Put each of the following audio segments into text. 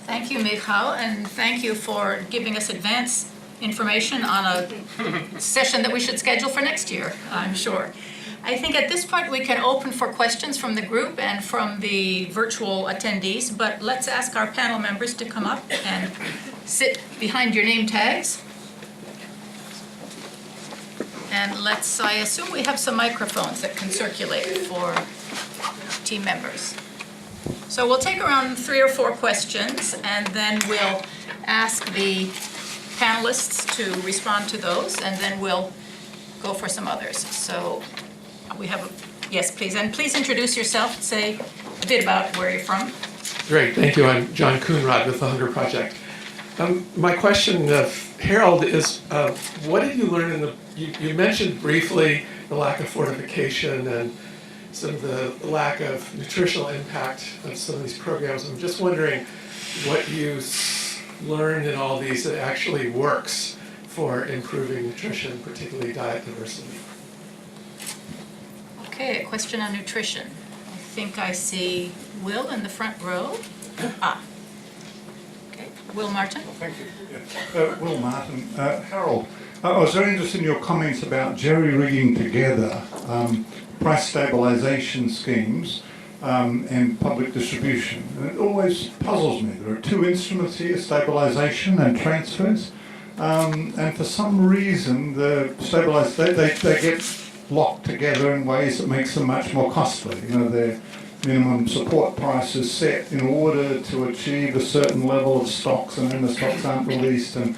Thank you, Michal, and thank you for giving us advance information on a session that we should schedule for next year, I'm sure. I think at this point we can open for questions from the group and from the virtual attendees, but let's ask our panel members to come up and sit behind your name tags. And I assume we have some microphones that can circulate for team members. So we'll take around 3 or 4 questions, and then we'll ask the panelists to respond to those, and then we'll go for some others. So we have, yes, please. And please introduce yourself, say a bit about where you're from. Great, thank you. I'm John Coonrod with the Hunger Project. My question, Harold, is what did you learn in you mentioned briefly the lack of fortification and some of the lack of nutritional impact of some of these programs. I'm just wondering what you learned in all these that actually works for improving nutrition, particularly diet diversity. Okay, a question on nutrition. I think I see Will in the front row. Okay, Will Martin. Thank you. Yeah. Will Martin. Harold, I was very interested in your comments about jerry-rigging together price stabilization schemes and public distribution. And it always puzzles me. There are 2 instruments here, stabilization and transfers. And for some reason, the they get locked together in ways that makes them much more costly. You know, their minimum support price is set in order to achieve a certain level of stocks, and then the stocks aren't released. And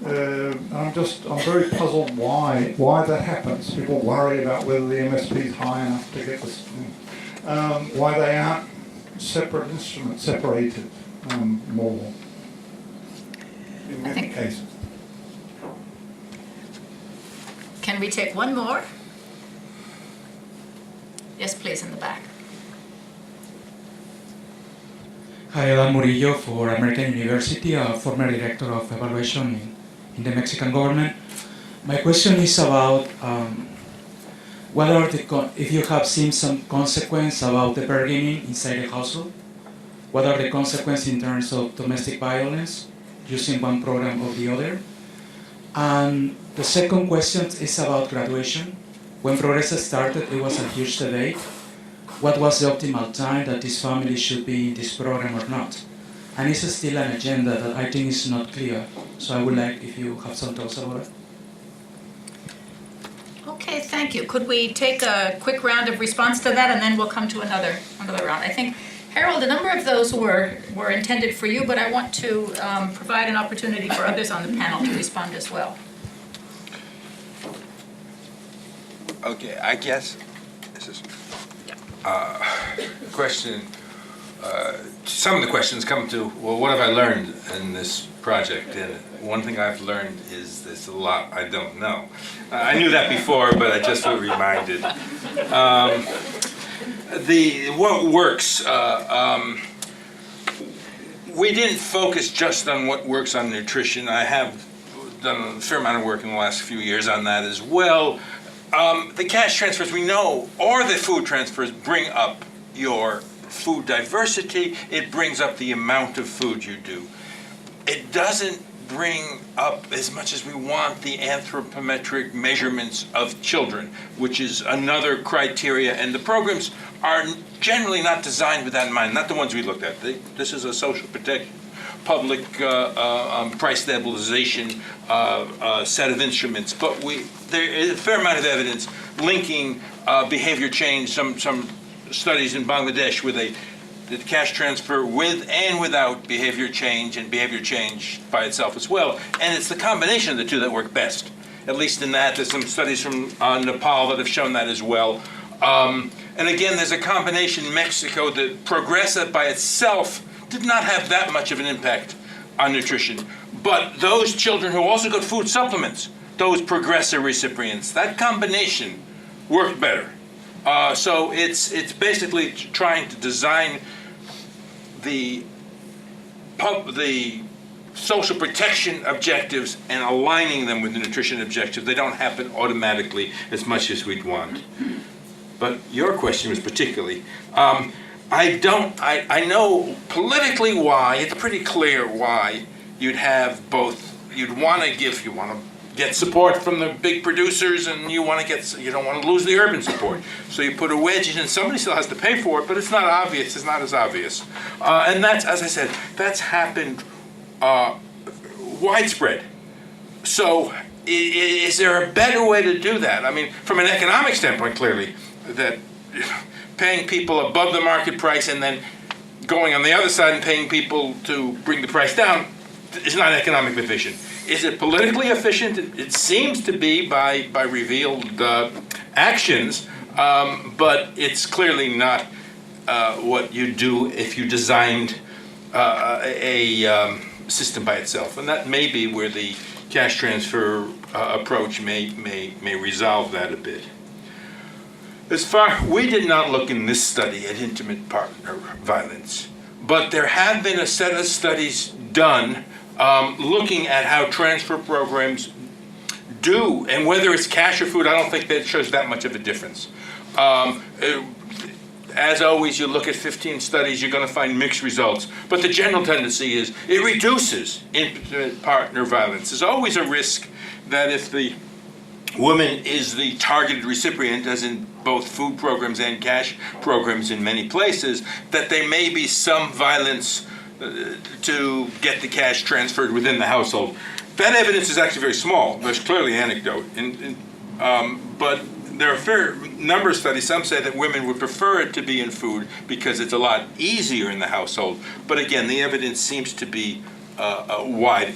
I'm very puzzled why that happens. People worry about whether the MSP is high enough to get this. Why they aren't separate instruments, separated more in many cases. Can we take one more? Yes, please, in the back. Hi, Adam Murillo for American University, former director of evaluation in the Mexican government. My question is about if you have seen some consequence about the bargaining inside the household. What are the consequences in terms of domestic violence using one program or the other? And the second question is about graduation. When Brause started, it was a huge debate. What was the optimal time that this family should be in this program or not? And it's still an agenda that I think is not clear. So I would like if you have some thoughts about it. Okay, thank you. Could we take a quick round of response to that, and then we'll come to another round? I think, Harold, a number of those were intended for you, but I want to provide an opportunity for others on the panel to respond as well. Okay, I guess this is question. Some of the questions come to, well, what have I learned in this project? And one thing I've learned is there's a lot I don't know. I knew that before, but I just feel reminded. What works, we didn't focus just on what works on nutrition. I have done a fair amount of work in the last few years on that as well. The cash transfers we know, or the food transfers, bring up your food diversity. It brings up the amount of food you do. It doesn't bring up as much as we want the anthropometric measurements of children, which is another criteria, and the programs are generally not designed with that in mind, not the ones we looked at. This is a social protection, public price stabilization set of instruments, but there is a fair amount of evidence linking behavior change, some studies in Bangladesh where they did cash transfer with and without behavior change, and behavior change by itself as well. And it's the combination of the two that work best. At least in that, there's some studies from Nepal that have shown that as well. And again, there's a combination in Mexico that Progressive by itself did not have that much of an impact on nutrition. But those children who also got food supplements, those Progressive recipients, that combination worked better. So it's basically trying to design the social protection objectives and aligning them with the nutrition objectives. They don't happen automatically as much as we'd want. But your question was particularly, I know politically why, it's pretty clear why you'd have both, you want to get support from the big producers, and you don't want to lose the urban support. So you put a wedge in, and somebody still has to pay for it, but it's not obvious, it's not as obvious. And that's, as I said, that's happened widespread. So is there a better way to do that? I mean, from an economic standpoint, clearly, that paying people above the market price and then going on the other side and paying people to bring the price down is not economically efficient. Is it politically efficient? It seems to be by revealed actions, but it's clearly not what you do if you designed a system by itself. And that may be where the cash transfer approach may resolve that a bit. We did not look in this study at intimate partner violence, but there have been a set of studies done looking at how transfer programs do, and whether it's cash or food, I don't think that shows that much of a difference. As always, you look at 15 studies, you're going to find mixed results, but the general tendency is it reduces intimate partner violence. There's always a risk that if the woman is the targeted recipient, as in both food programs and cash programs in many places, that there may be some violence to get the cash transferred within the household. That evidence is actually very small. There's clearly anecdote. But there are a fair number of studies. Some say that women would prefer it to be in food because it's a lot easier in the household. But again, the evidence seems to be wide,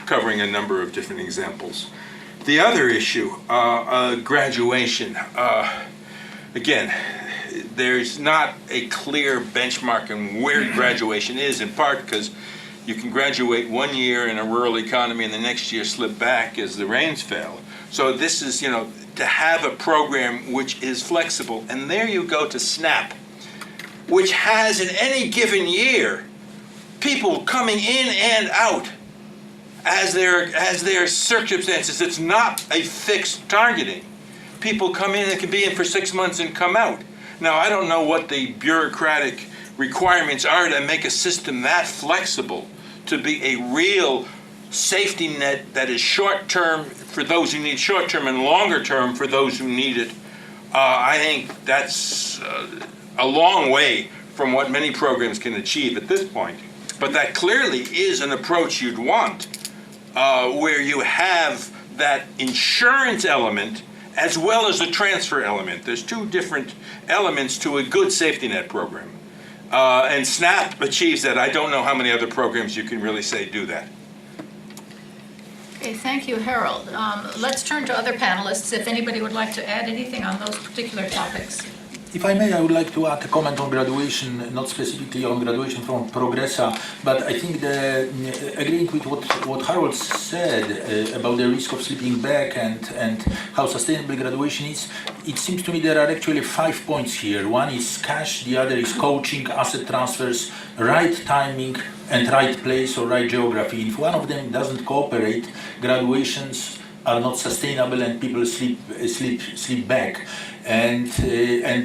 covering a number of different examples. The other issue, graduation. Again, there's not a clear benchmark on where graduation is, in part because you can graduate 1 year in a rural economy and the next year slip back as the rains fail. So this is, to have a program which is flexible. And there you go to SNAP, which has in any given year people coming in and out as their circumstances. It's not a fixed targeting. People come in and can be in for 6 months and come out. Now, I don't know what the bureaucratic requirements are to make a system that flexible to be a real safety net that is short-term for those who need short-term and longer-term for those who need it. I think that's a long way from what many programs can achieve at this point. But that clearly is an approach you'd want, where you have that insurance element as well as the transfer element. There's two different elements to a good safety net program. And SNAP achieves that. I don't know how many other programs you can really say do that. Okay, thank you, Harold. Let's turn to other panelists, if anybody would like to add anything on those particular topics. If I may, I would like to add a comment on graduation, not specifically on graduation from Progressa, but I think agreeing with what Harold said about the risk of slipping back and how sustainable graduation is, it seems to me there are actually 5 points here. One is cash, the other is coaching, asset transfers, right timing, and right place or right geography. If one of them doesn't cooperate, graduations are not sustainable and people slip back. And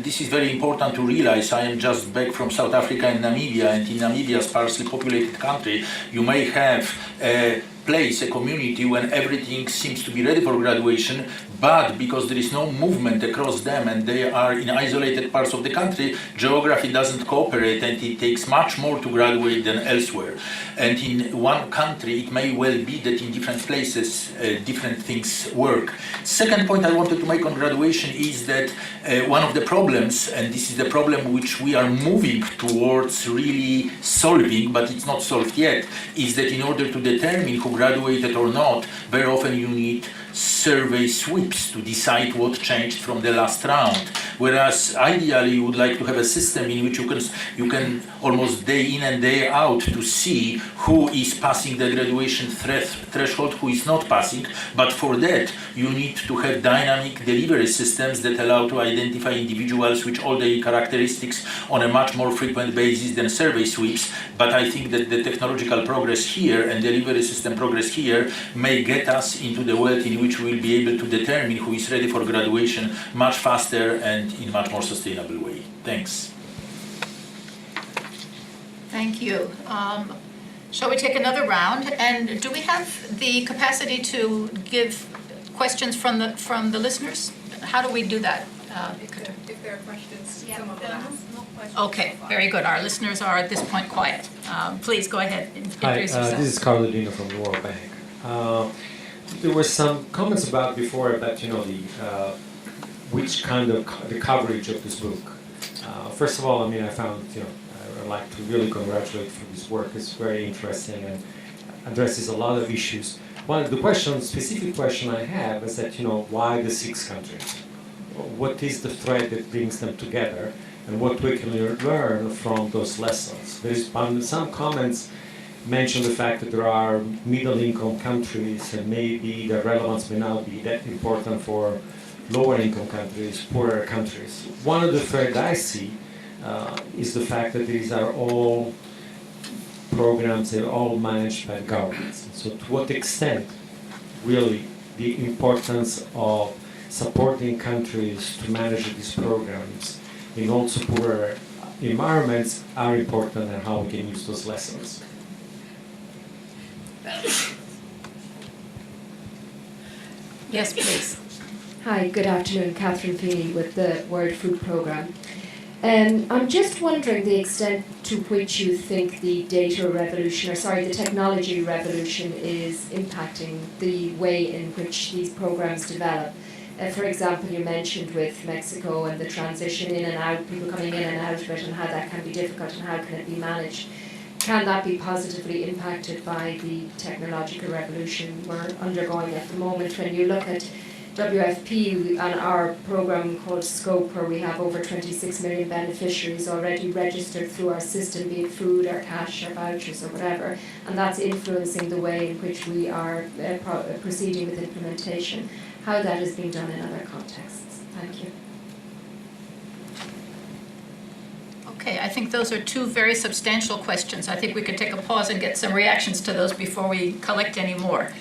this is very important to realize. I am just back from South Africa and Namibia, and in Namibia's sparsely populated country, you may have a place, a community, when everything seems to be ready for graduation, but because there is no movement across them and they are in isolated parts of the country, geography doesn't cooperate and it takes much more to graduate than elsewhere. And in one country, it may well be that in different places, different things work. Second point I wanted to make on graduation is that one of the problems, and this is the problem which we are moving towards really solving, but it's not solved yet, is that in order to determine who graduated or not, very often you need survey sweeps to decide what changed from the last round. Whereas ideally you would like to have a system in which you can almost day in and day out to see who is passing the graduation threshold, who is not passing. But for that you need to have dynamic delivery systems that allow to identify individuals with all the characteristics on a much more frequent basis than survey sweeps. But I think that the technological progress here and delivery system progress here may get us into the world in which we will be able to determine who is ready for graduation much faster and in a much more sustainable way. Thanks. Thank you. Shall we take another round? And do we have the capacity to give questions from the listeners? How do we do that? If there are questions, someone will ask. Okay, very good. Our listeners are at this point quiet. Please go ahead and Hi, introduce yourself. this is Carolina from the World Bank. There were some comments about before about the which kind of the coverage of this book. First of all, I mean, I found I'd like to really congratulate for this work. It's very interesting and addresses a lot of issues. One of the specific question I have is that why the 6 countries? What is the thread that brings them together, and what we can learn from those lessons? There's some comments mention the fact that there are middle-income countries, and maybe the relevance may not be that important for lower-income countries, poorer countries. One of the threads I see is the fact that these are all programs that are all managed by governments. So to what extent, really, the importance of supporting countries to manage these programs in also poorer environments are important, and how we can use those lessons. Yes, please. Hi, good afternoon. Catherine Feeney with the World Food Programme. I'm just wondering the extent to which you think the the technology revolution is impacting the way in which these programs develop. For example, you mentioned with Mexico and the transition in and out, people coming in and out of it, and how that can be difficult and how can it be managed. Can that be positively impacted by the technological revolution we're undergoing at the moment? When you look at WFP and our program called Scope, where we have over 26 million beneficiaries already registered through our system, be it food or cash or vouchers or whatever, and that's influencing the way in which we are proceeding with implementation, how that is being done in other contexts. Thank you. Okay, I think those are 2 very substantial questions. I think we could take a pause and get some reactions to those before we collect any more.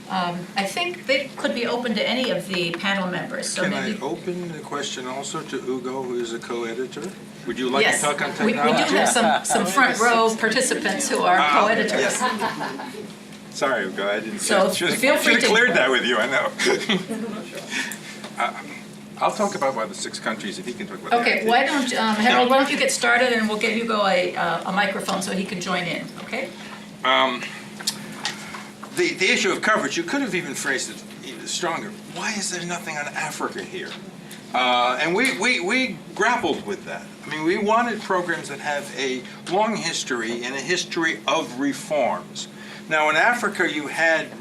I think they could be open to any of the panel members. So Can maybe... I open the question also to Ugo, who is a co-editor? Would you like Yes, to talk on we technology? do have some front row participants who are co-editors. Yes. Sorry, Ugo, I didn't So should feel free have to- cleared that with you, I know. I'll talk about why the 6 countries, if he can talk about that. Okay, why don't, Harold, why don't you get started, and we'll give Hugo a microphone so he can join in, okay? The issue of coverage, you could have even phrased it even stronger. Why is there nothing on Africa here? And we grappled with that. I mean, we wanted programs that have a long history and a history of reforms. Now, in Africa, you had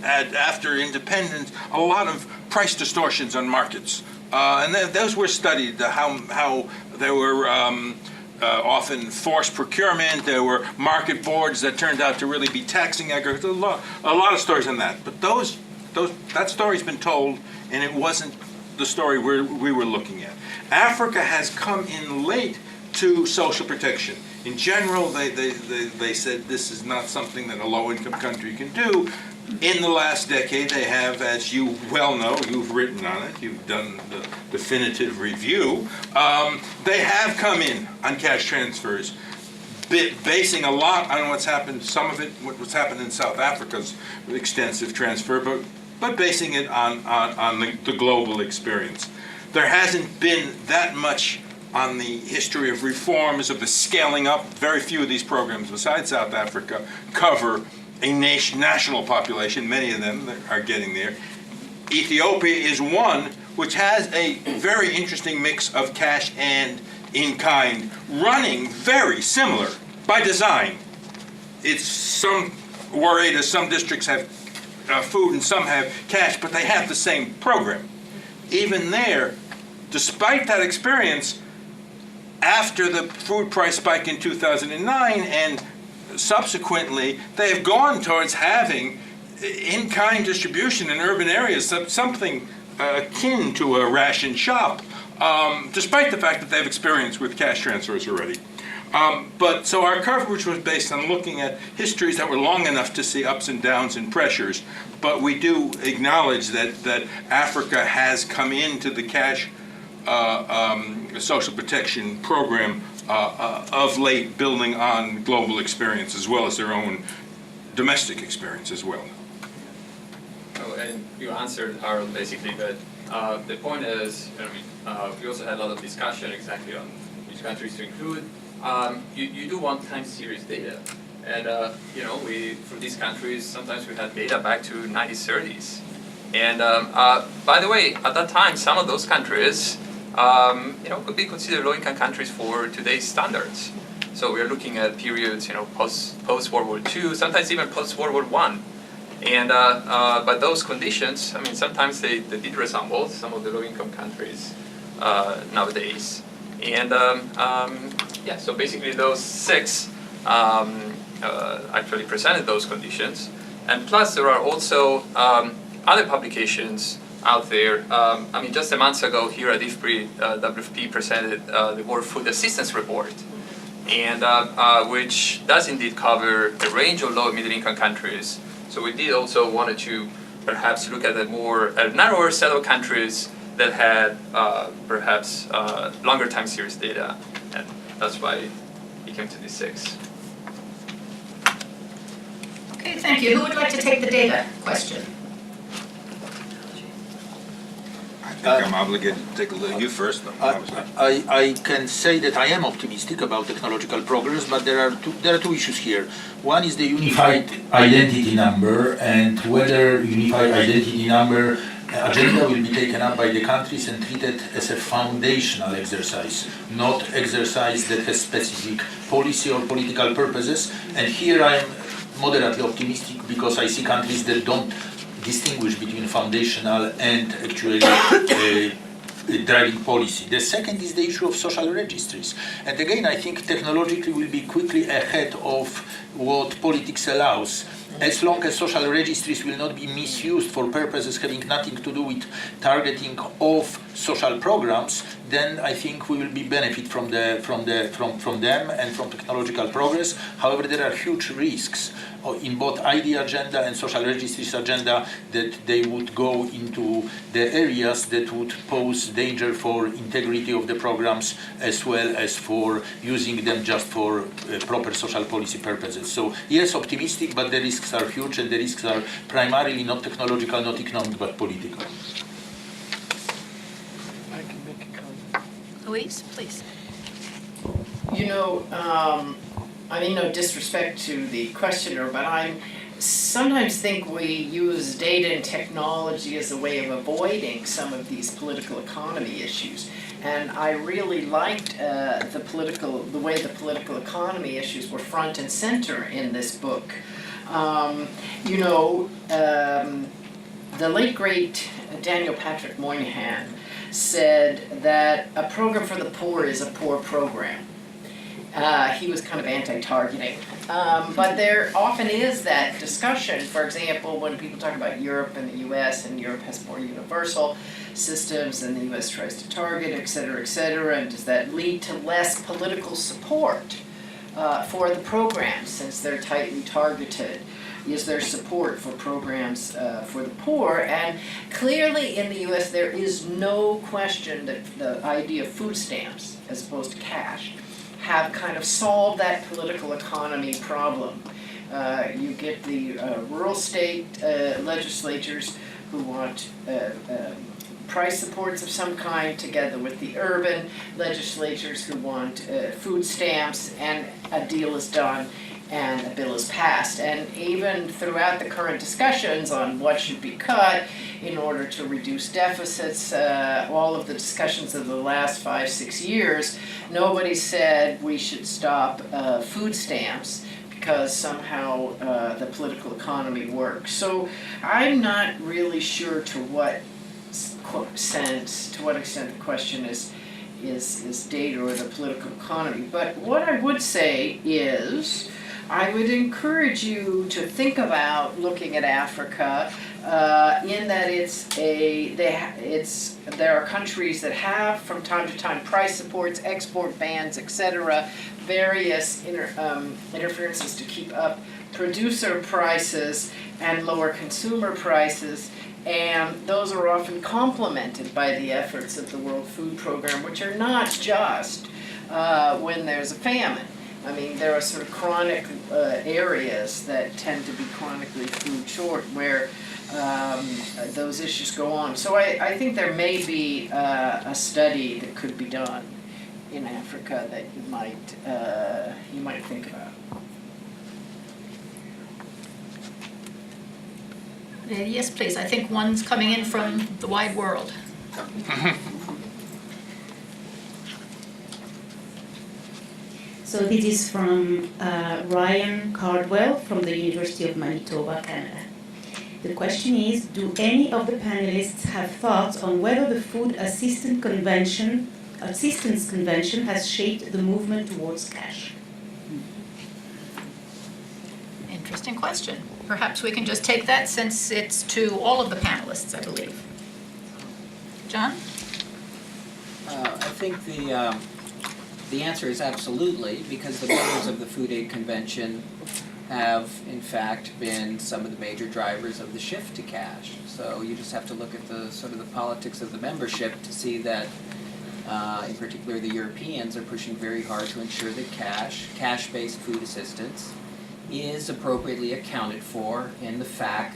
after independence, a lot of price distortions on markets. And those were studied, how there were often forced procurement, there were market boards that turned out to really be taxing agriculture, a lot of stories on that. But that story's been told, and it wasn't the story we were looking at. Africa has come in late to social protection. In general, they said this is not something that a low-income country can do. In the last decade, they have, as you well know, you've written on it, you've done the definitive review, they have come in on cash transfers, basing a lot on what's happened, some of it, what's happened in South Africa's extensive transfer, but basing it on the global experience. There hasn't been that much on the history of reforms, of the scaling up. Very few of these programs, besides South Africa, cover a national population. Many of them are getting there. Ethiopia is one which has a very interesting mix of cash and in-kind, running very similar by design. It's some worried as some districts have food and some have cash, but they have the same program. Even there, despite that experience, after the food price spike in 2009 and subsequently, they have gone towards having in-kind distribution in urban areas, something akin to a ration shop, despite the fact that they've experienced with cash transfers already. But so our coverage was based on looking at histories that were long enough to see ups and downs and pressures, but we do acknowledge that Africa has come into the cash social protection program of late building on global experience as well as their own domestic experience as well. Oh, and you answered, Harold, basically, but the point is, we also had a lot of discussion exactly on which countries to include. You do want time series data. And, for these countries, sometimes we had data back to 1930s. And by the way, at that time, some of those countries, could be considered low-income countries for today's standards. So we're looking at periods, post-World War II, sometimes even post-World War I. And but those conditions, sometimes they did resemble some of the low-income countries nowadays. And so basically those 6 actually presented those conditions. And plus there are also other publications out there. Just a month ago here at IFPRI, WFP presented the World Food Assistance Report, and which does indeed cover a range of low and middle income countries. So we did also wanted to perhaps look at a narrower set of countries that had perhaps longer time series data, and that's why we came to these 6. Okay, thank you. Who would like to take the data question? I think I'm obligated to take a look. You first, though. I can say that I am optimistic about technological progress, but there are two issues here. One is the unified identity number, and whether unified identity number agenda will be taken up by the countries and treated as a foundational exercise, not exercise that has specific policy or political purposes. And here I am moderately optimistic because I see countries that don't distinguish between foundational and actually driving policy. The second is the issue of social registries. And again, I think technologically will be quickly ahead of what politics allows. As long as social registries will not be misused for purposes having nothing to do with targeting of social programs, then I think we will be benefit from them and from technological progress. However, there are huge risks in both ID agenda and social registries agenda that they would go into the areas that would pose danger for integrity of the programs as well as for using them just for proper social policy purposes. So yes, optimistic, but the risks are huge, and the risks are primarily not technological, not economic, but political. I can make a comment. Louise, please. No disrespect to the questioner, but I sometimes think we use data and technology as a way of avoiding some of these political economy issues. And I really liked the way the political economy issues were front and center in this book. The late great Daniel Patrick Moynihan said that a program for the poor is a poor program. He was kind of anti-targeting. But there often is that discussion, for example, when people talk about Europe and the US, and Europe has more universal systems and the US tries to target, et cetera, and does that lead to less political support for the programs since they're tightly targeted? Is there support for programs for the poor? And clearly in the US there is no question that the idea of food stamps as opposed to cash have kind of solved that political economy problem. You get the rural state legislatures who want price supports of some kind together with the urban legislatures who want food stamps, and a deal is done and a bill is passed. And even throughout the current discussions on what should be cut in order to reduce deficits, all of the discussions of the last 5-6 years, nobody said we should stop food stamps because somehow the political economy works. So I'm not really sure to what extent the question is data or the political economy. But what I would say is, I would encourage you to think about looking at Africa in that there are countries that have from time to time price supports, export bans, etc., various interferences to keep up producer prices and lower consumer prices, and those are often complemented by the efforts of the World Food Program, which are not just when there's a famine. I mean, there are sort of chronic areas that tend to be chronically food short where those issues go on. So I think there may be a study that could be done in Africa that you might think about. Yes, please. I think one's coming in from the wide world. So this is from Ryan Cardwell from the University of Manitoba, Canada. The question is, do any of the panelists have thoughts on whether the Food Assistance Convention has shaped the movement towards cash? Interesting question. Perhaps we can just take that since it's to all of the panelists, I believe. John? I think the answer is absolutely, because the members of the Food Aid Convention have, in fact, been some of the major drivers of the shift to cash. So you just have to look at the sort of the politics of the membership to see that, in particular, the Europeans are pushing very hard to ensure that cash-based food assistance is appropriately accounted for in the FAC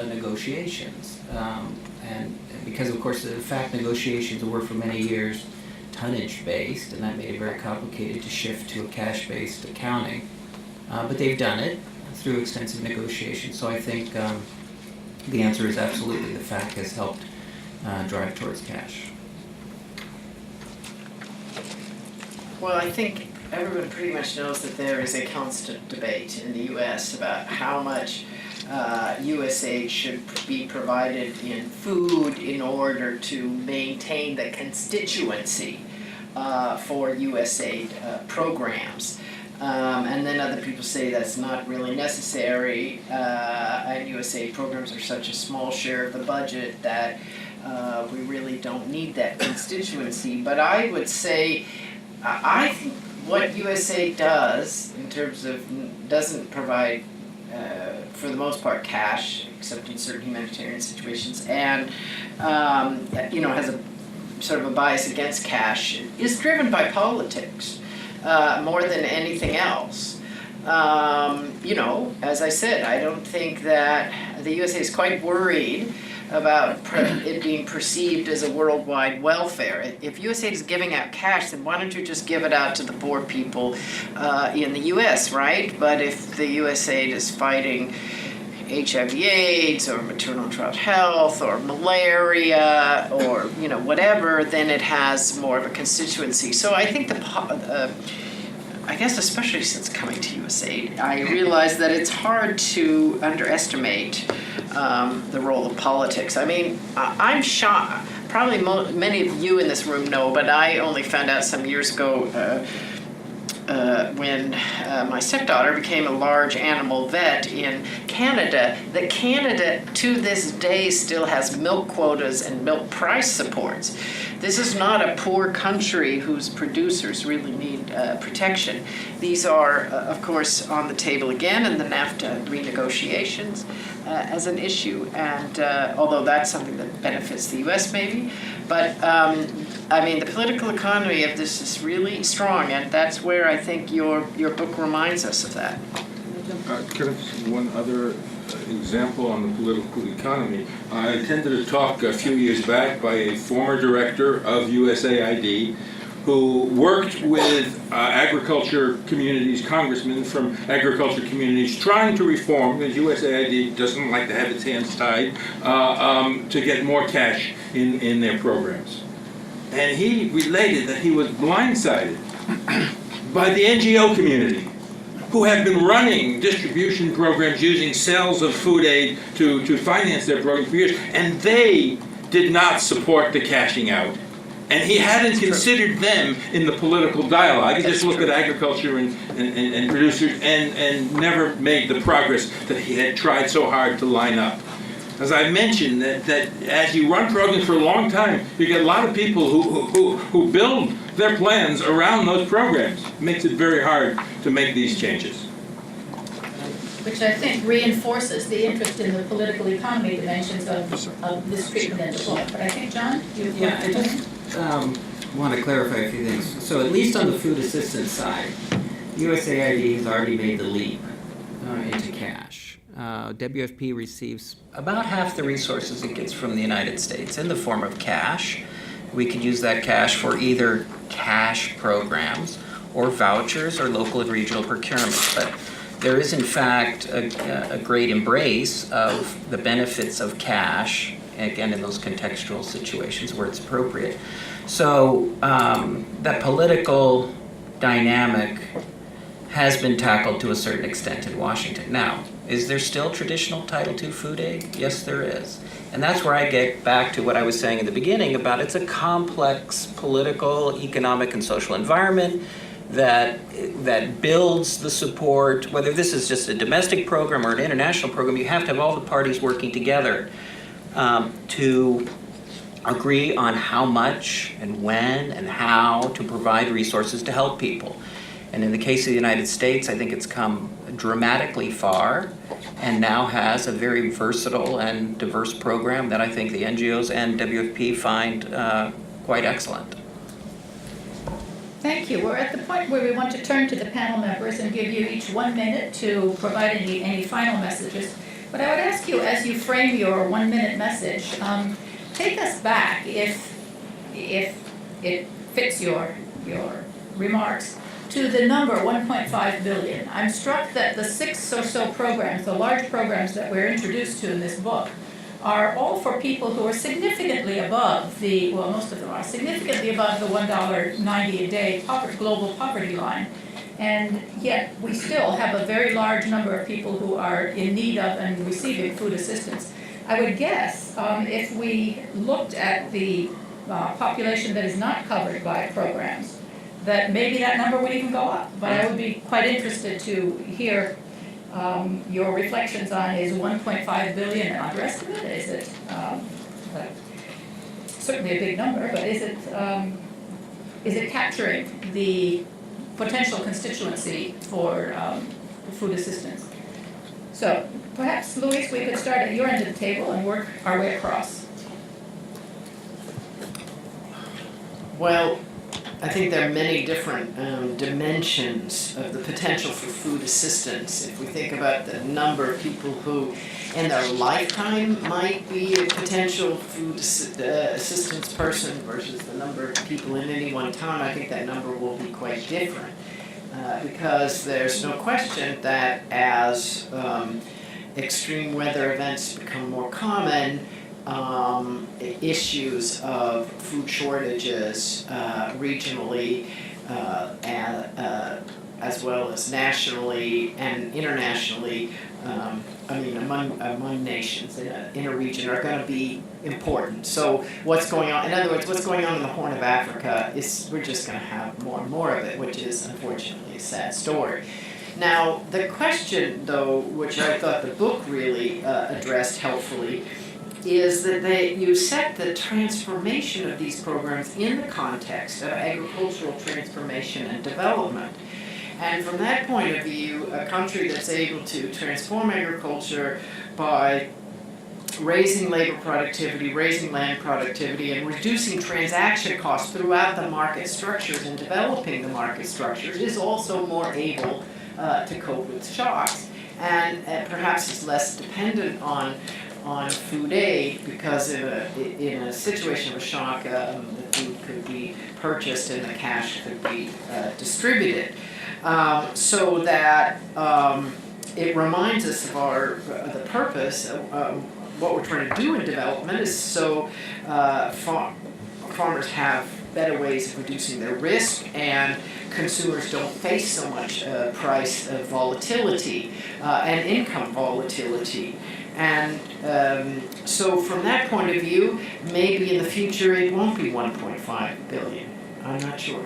negotiations. And because, of course, the FAC negotiations were for many years tonnage-based, and that made it very complicated to shift to a cash-based accounting. But they've done it through extensive negotiations, so I think the answer is absolutely the FAC has helped drive towards cash. Well, I think everyone pretty much knows that there is a constant debate in the U.S. about how much USAID should be provided in food in order to maintain the constituency for USAID programs. And then other people say that's not really necessary, and USAID programs are such a small share of the budget that we really don't need that constituency. But I would say, I think what USAID does in terms of doesn't provide, for the most part, cash, except in certain humanitarian situations, and has a sort of a bias against cash, is driven by politics more than anything else. As I said, I don't think that the USA is quite worried about it being perceived as a worldwide welfare. If USAID is giving out cash, then why don't you just give it out to the poor people in the US, right? But if the USAID is fighting HIV/AIDS or maternal child health or malaria or whatever, then it has more of a constituency. So I think I guess especially since coming to USAID, I realize that it's hard to underestimate the role of politics. I mean, I'm shocked. Probably many of you in this room know, but I only found out some years ago when my stepdaughter became a large animal vet in Canada, that Canada to this day still has milk quotas and milk price supports. This is not a poor country whose producers really need protection. These are, of course, on the table again in the NAFTA renegotiations as an issue, and although that's something that benefits the U.S. maybe, but the political economy of this is really strong, and that's where I think your book reminds us of that. Could I have one other example on the political economy? I attended a talk a few years back by a former director of USAID who worked with agriculture communities, congressmen from agriculture communities, trying to reform, because USAID doesn't like to have its hands tied, to get more cash in their programs. And he related that he was blindsided by the NGO community, who have been running distribution programs using sales of food aid to finance their programs for years, and they did not support the cashing out. And he hadn't considered them in the political dialogue. He just looked at agriculture and producers and never made the progress that he had tried so hard to line up. As I mentioned, that as you run programs for a long time, you get a lot of people who build their plans around those programs. It makes it very hard to make these changes. Which I think reinforces the interest in the political economy dimensions of this treatment in the book. But I think, John, want to clarify a few things. So at least on the food assistance side, USAID has already made the leap into cash. WFP receives about half the resources it gets from the United States in the form of cash. We could use that cash for either cash programs or vouchers or local and regional procurement. But there is in fact a great embrace of the benefits of cash, again in those contextual situations where it's appropriate. So that political dynamic has been tackled to a certain extent in Washington. Now, is there still traditional Title II food aid? Yes, there is. And that's where I get back to what I was saying in the beginning about it's a complex political, economic, and social environment that builds the support. Whether this is just a domestic program or an international program, you have to have all the parties working together to agree on how much and when and how to provide resources to help people. And in the case of the United States, I think it's come dramatically far and now has a very versatile and diverse program that I think the NGOs and WFP find quite excellent. Thank you. We're at the point where we want to turn to the panel members and give you each 1 minute to provide any final messages. But I would ask you, as you frame your 1 minute message, take us back, if it fits your remarks, to the number 1.5 billion. I'm struck that the 6 or so programs, the large programs that we're introduced to in this book, are all for people who are significantly above most of them are significantly above the $1.90 a day global poverty line. And yet we still have a very large number of people who are in need of and receiving food assistance. I would guess if we looked at the population that is not covered by programs, that maybe that number would even go up. But I would be quite interested to hear your reflections on, is 1.5 billion an underestimate? Is it certainly a big number, but is it capturing the potential constituency for food assistance? So perhaps, Louise, we could start at your end of the table and work our way across. Well, I think there are many different dimensions of the potential for food assistance. If we think about the number of people who in their lifetime might be a potential food assistance person versus the number of people in any one time, I think that number will be quite different. Because there's no question that as extreme weather events become more common, issues of food shortages regionally as well as nationally and internationally, among nations in a region are going to be important. So what's going on, in other words, what's going on in the Horn of Africa is we're just going to have more and more of it, which is unfortunately a sad story. Now, the question, though, which I thought the book really addressed helpfully, is that you set the transformation of these programs in the context of agricultural transformation and development. And from that point of view, a country that's able to transform agriculture by raising labor productivity, raising land productivity, and reducing transaction costs throughout the market structures and developing the market structures is also more able to cope with shocks and perhaps is less dependent on food aid, because in a situation of a shock, the food could be purchased and the cash could be distributed. So that it reminds us of the purpose of what we're trying to do in development is so farmers have better ways of reducing their risk and consumers don't face so much price volatility and income volatility. And so from that point of view, maybe in the future it won't be 1.5 billion. I'm not sure.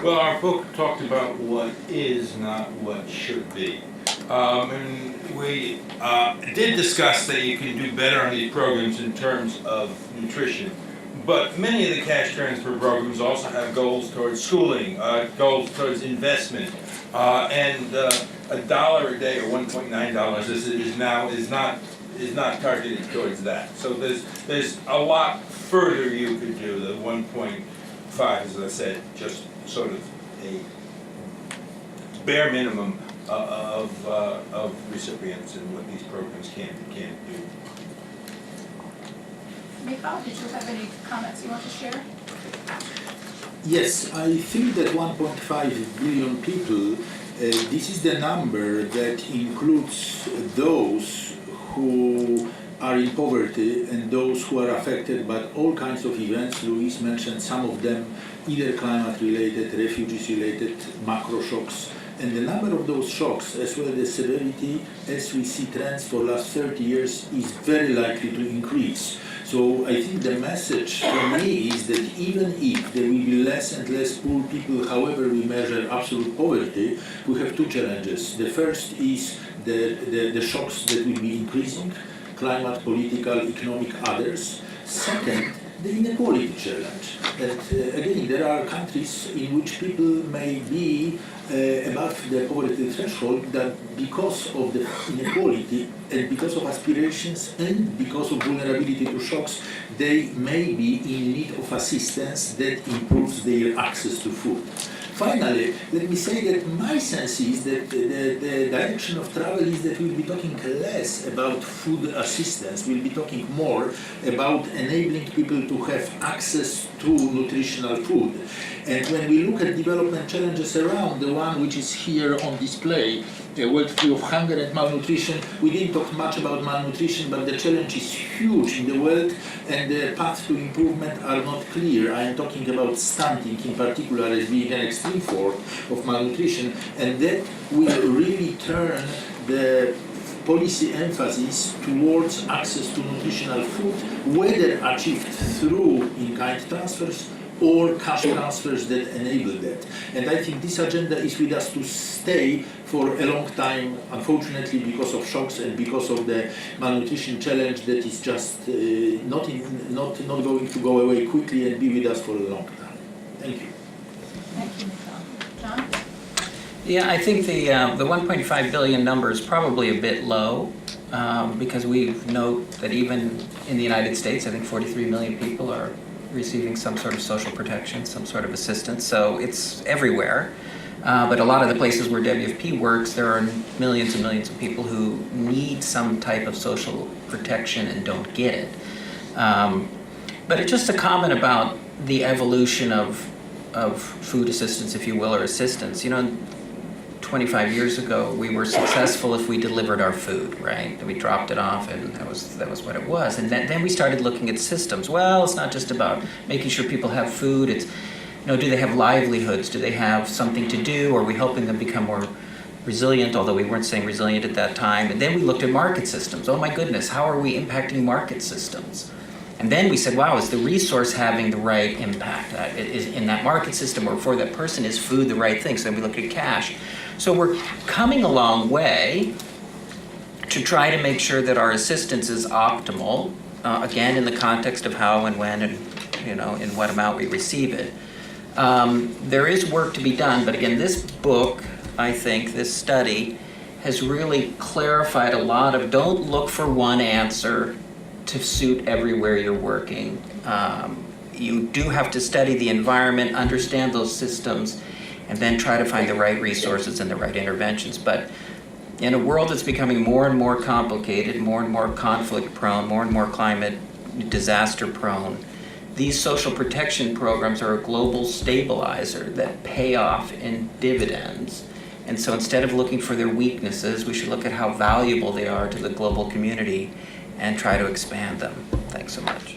Well, our book talked about what is, not what should be. And we did discuss that you can do better on these programs in terms of nutrition. But many of the cash transfer programs also have goals towards schooling, goals towards investment, and $1 a day or $1.9 is not targeted towards that. So there's a lot further you could do. The 1.5, as I said, just sort of a bare minimum of recipients and what these programs can do. Michal, did you have any comments you want to share? Yes, I think that 1.5 billion people, this is the number that includes those who are in poverty and those who are affected by all kinds of events. Louise mentioned some of them, either climate-related, refugees-related, macro shocks. And the number of those shocks, as well as the severity, as we see trends for the last 30 years, is very likely to increase. So I think the message for me is that even if there will be less and less poor people, however we measure absolute poverty, we have two challenges. The first is the shocks that will be increasing, climate, political, economic, others. Second, the inequality challenge. That again, there are countries in which people may be above the poverty threshold, that because of the inequality and because of aspirations and because of vulnerability to shocks, they may be in need of assistance that improves their access to food. Finally, let me say that my sense is that the direction of travel is that we'll be talking less about food assistance, we'll be talking more about enabling people to have access to nutritional food. And when we look at development challenges around, the one which is here on display, the World Tree of Hunger and Malnutrition, we didn't talk much about malnutrition, but the challenge is huge in the world and the paths to improvement are not clear. I am talking about stunting in particular as being an extreme form of malnutrition, and that will really turn the policy emphasis towards access to nutritional food, whether achieved through in-kind transfers or cash transfers that enable that. And I think this agenda is with us to stay for a long time, unfortunately, because of shocks and because of the malnutrition challenge that is just not going to go away quickly and be with us for a long time. Thank you. Thank you, Michal. John? Yeah, I think the 1.5 billion number is probably a bit low because we note that even in the United States, I think 43 million people are receiving some sort of social protection, some sort of assistance, so it's everywhere. But a lot of the places where WFP works, there are millions and millions of people who need some type of social protection and don't get it. But it's just a comment about the evolution of food assistance, if you will, or assistance. You know, 25 years ago, we were successful if we delivered our food, right? We dropped it off, and that was what it was. And then we started looking at systems. Well, it's not just about making sure people have food. It's, you know, do they have livelihoods? Do they have something to do? Are we helping them become more resilient? Although we weren't saying resilient at that time. And then we looked at market systems. Oh my goodness, how are we impacting market systems? And then we said, wow, is the resource having the right impact? Is in that market system or for that person, is food the right thing? So then we look at cash. So we're coming a long way to try to make sure that our assistance is optimal, again, in the context of how and when and, you know, in what amount we receive it. There is work to be done, but again, this book, I think, this study, has really clarified a lot of, don't look for one answer to suit everywhere you're working. You do have to study the environment, understand those systems, and then try to find the right resources and the right interventions. But in a world that's becoming more and more complicated, more and more conflict prone, more and more climate disaster prone, these social protection programs are a global stabilizer that pay off in dividends. And so instead of looking for their weaknesses, we should look at how valuable they are to the global community and try to expand them. Thanks so much.